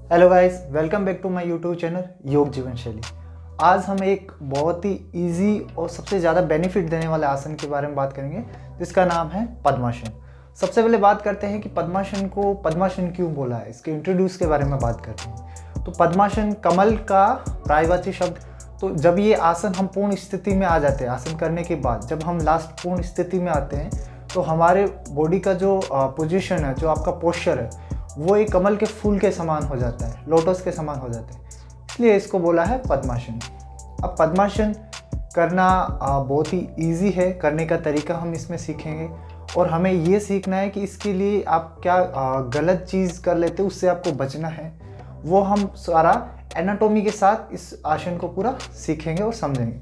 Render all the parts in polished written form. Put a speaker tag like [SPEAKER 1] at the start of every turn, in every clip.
[SPEAKER 1] Hello guys, welcome back to my YouTube channel Yog Jeevan शैली। आज हम एक बहुत ही इजी और सबसे ज़्यादा बेनिफिट देने वाले आसन के बारे में बात करेंगे, जिसका नाम है पद्मासन। सबसे पहले बात करते हैं कि पद्मासन को पद्मासन क्यों बोला है, इसके इंट्रोड्यूस के बारे में बात करते हैं। तो पद्मासन कमल का पर्यायवाची शब्द। तो जब ये आसन हम पूर्ण स्थिति में आ जाते हैं, आसन करने के बाद जब हम लास्ट पूर्ण स्थिति में आते हैं, तो हमारे बॉडी का जो पोजीशन है, जो आपका पोस्चर है, वो एक कमल के फूल के समान हो जाता है, लोटस के समान हो जाता है। इसलिए इसको बोला है पद्मासन। अब पद्मासन करना बहुत ही इजी है, करने का तरीका हम इसमें सीखेंगे और हमें ये सीखना है कि इसके लिए आप क्या गलत चीज़ कर लेते हो, उससे आपको बचना है। वो हम सारा एनाटॉमी के साथ इस आसन को पूरा सीखेंगे और समझेंगे।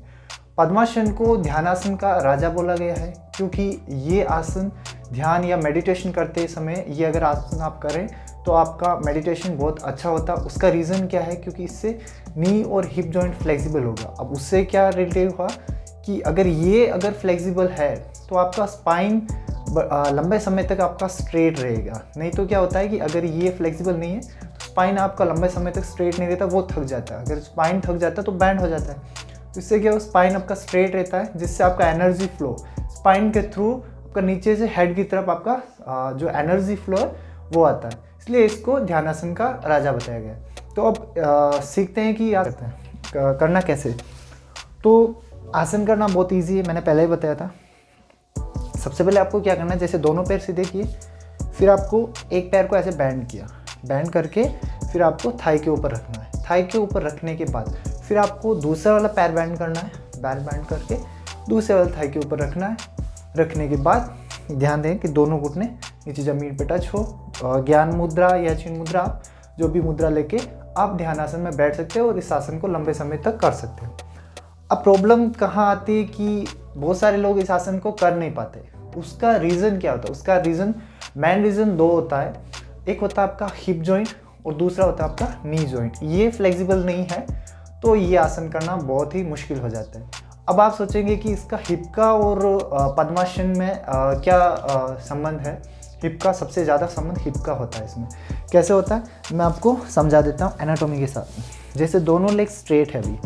[SPEAKER 1] पद्मासन को ध्यानासन का राजा बोला गया है, क्योंकि ये आसन ध्यान या मेडिटेशन करते समय ये अगर आसन आप करें तो आपका मेडिटेशन बहुत अच्छा होता है। उसका रीज़न क्या है? क्योंकि इससे नी और हिप जॉइंट फ्लेक्सिबल होगा। अब उससे क्या रिलेटेड हुआ कि अगर फ्लेक्सिबल है तो आपका स्पाइन लंबे समय तक आपका स्ट्रेट रहेगा। नहीं तो क्या होता है कि अगर ये फ्लेक्सिबल नहीं है तो स्पाइन आपका लंबे समय तक स्ट्रेट नहीं रहता, वो थक जाता है। अगर स्पाइन थक जाता है तो बैंड हो जाता है। तो इससे क्या हो, स्पाइन आपका स्ट्रेट रहता है, जिससे आपका एनर्जी फ्लो स्पाइन के थ्रू आपका नीचे से हेड की तरफ आपका जो एनर्जी फ्लो है वो आता है। इसलिए इसको ध्यानासन का राजा बताया गया है। तो अब सीखते हैं कि करना कैसे। तो आसन करना बहुत इजी है, मैंने पहले ही बताया था। सबसे पहले आपको क्या करना है, जैसे दोनों पैर सीधे किए, फिर आपको एक पैर को ऐसे बैंड किया, बैंड करके फिर आपको थाई के ऊपर रखना है। थाई के ऊपर रखने के बाद फिर आपको दूसरा वाला पैर बैंड करना है, बैंड करके दूसरे वाले थाई के ऊपर रखना है। रखने के बाद ध्यान दें कि दोनों घुटने नीचे ज़मीन पे टच हो। ज्ञान मुद्रा या चिन्ह मुद्रा, जो भी मुद्रा लेके आप ध्यानासन में बैठ सकते हो और इस आसन को लंबे समय तक कर सकते हो। अब प्रॉब्लम कहाँ आती है कि बहुत सारे लोग इस आसन को कर नहीं पाते। उसका रीज़न क्या होता है? उसका मेन रीज़न दो होता है। एक होता है आपका हिप जॉइंट और दूसरा होता है आपका नी जॉइंट। ये फ्लेक्सिबल नहीं है तो ये आसन करना बहुत ही मुश्किल हो जाता है। अब आप सोचेंगे कि इसका हिप का और पद्मासन में क्या संबंध है? हिप का सबसे ज़्यादा संबंध हिप का होता है। इसमें कैसे होता है मैं आपको समझा देता हूँ एनाटॉमी के साथ। जैसे दोनों लेग स्ट्रेट है अभी,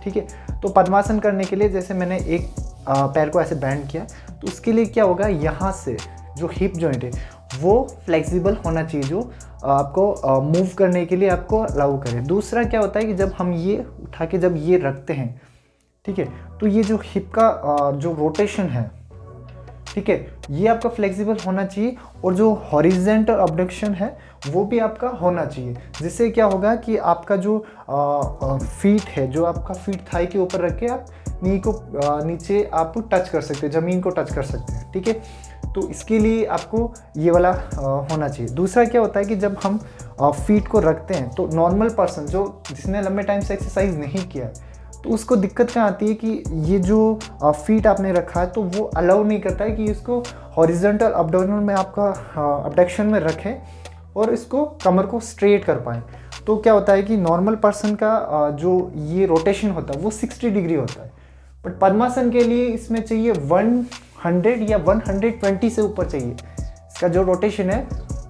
[SPEAKER 1] ठीक है, तो पद्मासन करने के लिए जैसे मैंने एक पैर को ऐसे बैंड किया, तो उसके लिए क्या होगा, यहाँ से जो हिप जॉइंट है वो फ्लेक्सिबल होना चाहिए, जो आपको मूव करने के लिए आपको अलाउ करे। दूसरा क्या होता है कि जब हम ये उठा के जब ये रखते हैं, ठीक है, तो ये जो हिप का जो रोटेशन है, ठीक है, ये आपका फ्लेक्सिबल होना चाहिए और जो हॉरिजेंटल अबडक्शन है वो भी आपका होना चाहिए। जिससे क्या होगा कि आपका जो फीट है, जो आपका फीट थाई के ऊपर रख के आप नी को नीचे आप टच कर सकते हैं, ज़मीन को टच कर सकते हैं, ठीक है। तो इसके लिए आपको ये वाला होना चाहिए। दूसरा क्या होता है कि जब हम फीट को रखते हैं तो नॉर्मल पर्सन जिसने लंबे टाइम से एक्सरसाइज नहीं किया तो उसको दिक्कत क्या आती है कि ये जो फीट आपने रखा है तो वो अलाउ नहीं करता है कि इसको हॉरिजॉन्टल अबडोमिनल में आपका अबडक्शन में रखें और इसको कमर को स्ट्रेट कर पाएँ। तो क्या होता है कि नॉर्मल पर्सन का जो ये रोटेशन होता है वो 60 डिग्री होता है, बट पद्मासन के लिए इसमें चाहिए 100 या 120 से ऊपर चाहिए। इसका जो रोटेशन है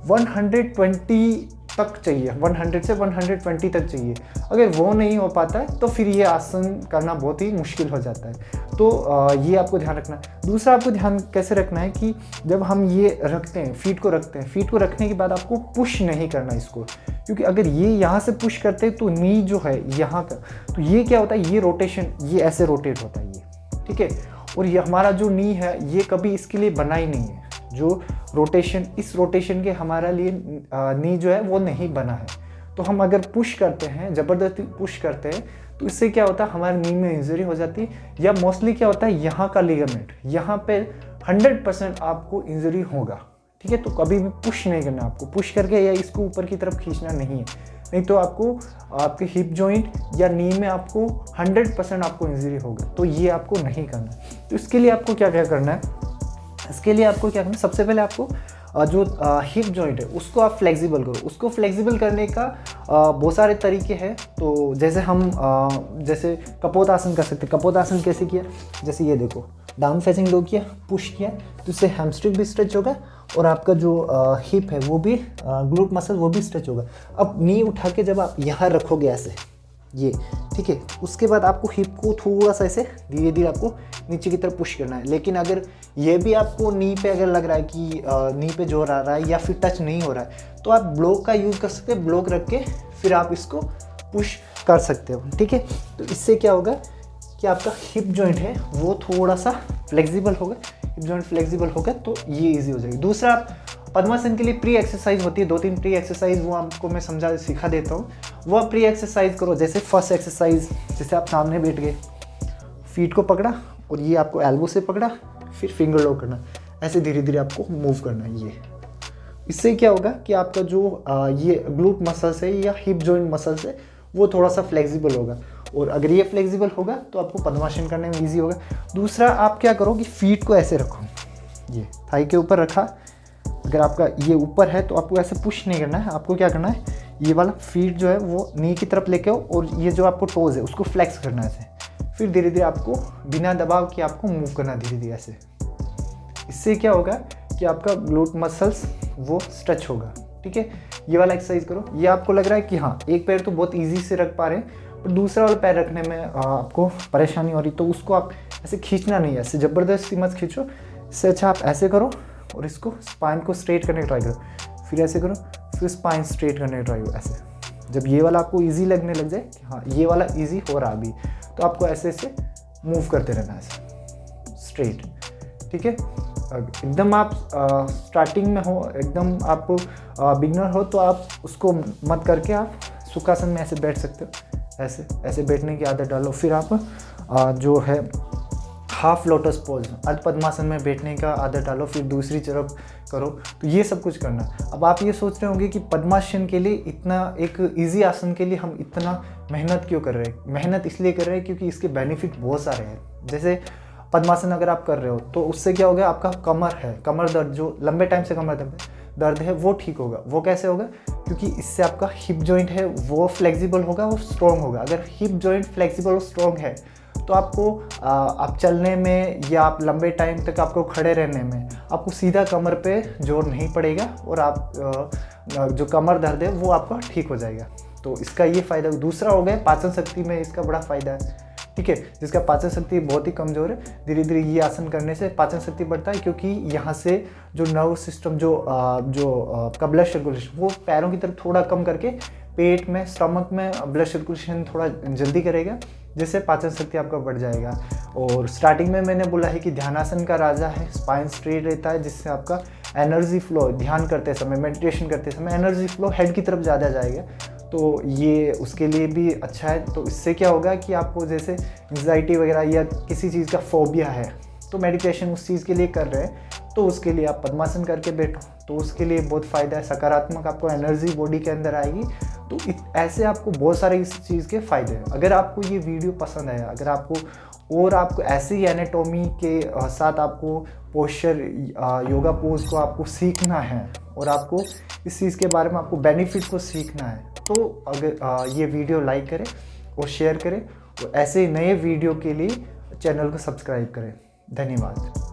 [SPEAKER 1] 120 तक चाहिए, 100 से 120 तक चाहिए। अगर वो नहीं हो पाता है तो फिर ये आसन करना बहुत ही मुश्किल हो जाता है। तो ये आपको ध्यान रखना है। दूसरा आपको ध्यान कैसे रखना है कि जब हम ये रखते हैं, फीट को रखने के बाद आपको पुश नहीं करना इसको, क्योंकि अगर ये यहाँ से पुश करते हैं तो नी जो है यहाँ का, तो ये क्या होता है, ये रोटेशन ये ऐसे रोटेट होता है ये, ठीक है। और ये हमारा जो नी है ये कभी इसके लिए बना ही नहीं है। जो रोटेशन, इस रोटेशन के हमारा लिए नी जो है वो नहीं बना है। तो हम अगर पुश करते हैं, ज़बरदस्ती पुश करते हैं, तो इससे क्या होता है, हमारे नी में इंजरी हो जाती है। या मोस्टली क्या होता है, यहाँ का लिगामेंट, यहाँ पे 100% आपको इंजरी होगा, ठीक है। तो कभी भी पुश नहीं करना, आपको पुश करके या इसको ऊपर की तरफ खींचना नहीं है, नहीं तो आपको आपके हिप जॉइंट या नी में आपको 100% आपको इंजरी होगा। तो ये आपको नहीं करना। तो इसके लिए आपको क्या क्या करना है, इसके लिए आपको क्या करना है, सबसे पहले आपको जो हिप जॉइंट है उसको आप फ्लेक्सिबल करो। उसको फ्लेक्सिबल करने का बहुत सारे तरीके हैं। तो जैसे हम जैसे कपोतासन कर सकते हैं। कपोतासन कैसे किया, जैसे ये देखो, डाउन फेसिंग लो किया, पुश किया, तो इससे हैमस्ट्रिंग भी स्ट्रेच होगा और आपका जो हिप है वो भी ग्लूट मसल वो भी स्ट्रेच होगा। अब नी उठा के जब आप यहाँ रखोगे ऐसे ये, ठीक है, उसके बाद आपको हिप को थोड़ा सा ऐसे धीरे धीरे आपको नीचे की तरफ पुश करना है। लेकिन अगर ये भी आपको नी पे अगर लग रहा है कि नी पे जोर आ रहा है या फिर टच नहीं हो रहा है, तो आप ब्लॉक का यूज़ कर सकते हैं। ब्लॉक रख के फिर आप इसको पुश कर सकते हो, ठीक है। तो इससे क्या होगा कि आपका हिप जॉइंट है वो थोड़ा सा फ्लेक्सिबल होगा। हिप जॉइंट फ्लेक्सिबल होगा तो ये इजी हो जाएगी। दूसरा, आप पद्मासन के लिए प्री एक्सरसाइज होती है, 2-3 प्री एक्सरसाइज, वो आपको मैं सिखा देता हूँ। वो आप प्री एक्सरसाइज करो। जैसे फर्स्ट एक्सरसाइज, जैसे आप सामने बैठ गए, फीट को पकड़ा और ये आपको एल्बो से पकड़ा, फिर फिंगर लॉक करना, ऐसे धीरे धीरे आपको मूव करना है ये। इससे क्या होगा कि आपका जो ये ग्लूट मसल्स है या हिप जॉइंट मसल्स है वो थोड़ा सा फ्लेक्सिबल होगा, और अगर ये फ्लेक्सिबल होगा तो आपको पद्मासन करने में ईजी होगा। दूसरा, आप क्या करो कि फीट को ऐसे रखो, ये थाई के ऊपर रखा, अगर आपका ये ऊपर है तो आपको ऐसे पुश नहीं करना है। आपको क्या करना है, ये वाला फीट जो है वो नी की तरफ लेके आओ और ये जो आपको टोज है उसको फ्लेक्स करना है ऐसे। फिर धीरे धीरे आपको बिना दबाव के आपको मूव करना है धीरे धीरे ऐसे। इससे क्या होगा कि आपका ग्लूट मसल्स वो स्ट्रेच होगा, ठीक है। ये वाला एक्सरसाइज करो। ये आपको लग रहा है कि हाँ एक पैर तो बहुत ईजी से रख पा रहे हैं, पर दूसरा वाला पैर रखने में आपको परेशानी हो रही, तो उसको आप ऐसे खींचना नहीं है, ऐसे ज़बरदस्ती मत खींचो। इससे अच्छा आप ऐसे करो और इसको स्पाइन को स्ट्रेट करने का ट्राई करो, फिर ऐसे करो, फिर स्पाइन स्ट्रेट करने का ट्राई करो ऐसे। जब ये वाला आपको इजी लगने लग जाए कि हाँ ये वाला इजी हो रहा अभी, तो आपको ऐसे ऐसे मूव करते रहना है ऐसे स्ट्रेट, ठीक है। एकदम आप स्टार्टिंग में हो, एकदम आप बिगनर हो, तो आप उसको मत करके आप सुखासन में ऐसे बैठ सकते हो। ऐसे ऐसे बैठने की आदत डालो। फिर आप जो है हाफ लोटस पोज, अर्ध पद्मासन में बैठने का आदत डालो, फिर दूसरी तरफ करो। तो ये सब कुछ करना। अब आप ये सोच रहे होंगे कि पद्मासन के लिए इतना एक इजी आसन के लिए हम इतना मेहनत क्यों कर रहे हैं। मेहनत इसलिए कर रहे हैं क्योंकि इसके बेनिफिट बहुत सारे हैं। जैसे पद्मासन अगर आप कर रहे हो तो उससे क्या होगा, आपका कमर है, कमर दर्द जो लंबे टाइम से कमर दर्द है वो ठीक होगा। वो कैसे होगा, क्योंकि इससे आपका हिप जॉइंट है वो फ्लेक्सिबल होगा, वो स्ट्रॉन्ग होगा। अगर हिप जॉइंट फ्लेक्सिबल और स्ट्रॉन्ग है तो आपको आप चलने में या आप लंबे टाइम तक आपको खड़े रहने में आपको सीधा कमर पे जोर नहीं पड़ेगा, और आप जो कमर दर्द है वो आपका ठीक हो जाएगा। तो इसका ये फ़ायदा। दूसरा हो गया पाचन शक्ति में इसका बड़ा फ़ायदा है, ठीक है। जिसका पाचन शक्ति बहुत ही कमज़ोर है, धीरे धीरे ये आसन करने से पाचन शक्ति बढ़ता है, क्योंकि यहाँ से जो नर्व सिस्टम जो का ब्लड सर्कुलेशन वो पैरों की तरफ थोड़ा कम करके पेट में, स्टमक में ब्लड सर्कुलेशन थोड़ा जल्दी करेगा, जिससे पाचन शक्ति आपका बढ़ जाएगा। और स्टार्टिंग में मैंने बोला है कि ध्यानासन का राजा है, स्पाइन स्ट्रेट रहता है, जिससे आपका एनर्जी फ्लो, ध्यान करते समय, मेडिटेशन करते समय एनर्जी फ्लो हेड की तरफ ज़्यादा जाएगा, तो ये उसके लिए भी अच्छा है। तो इससे क्या होगा कि आपको जैसे एंजाइटी वगैरह या किसी चीज़ का फोबिया है, तो मेडिटेशन उस चीज़ के लिए कर रहे हैं, तो उसके लिए आप पद्मासन करके बैठो, तो उसके लिए बहुत फ़ायदा है। सकारात्मक आपको एनर्जी बॉडी के अंदर आएगी। तो ऐसे आपको बहुत सारे इस चीज़ के फ़ायदे हैं। अगर आपको ये वीडियो पसंद आया, अगर आपको ऐसे ही एनाटॉमी के साथ आपको पोस्चर योगा पोज को आपको सीखना है, और आपको इस चीज़ के बारे में आपको बेनिफिट को सीखना है, तो अगर ये वीडियो लाइक करें और शेयर करें, और ऐसे नए वीडियो के लिए चैनल को सब्सक्राइब करें। धन्यवाद।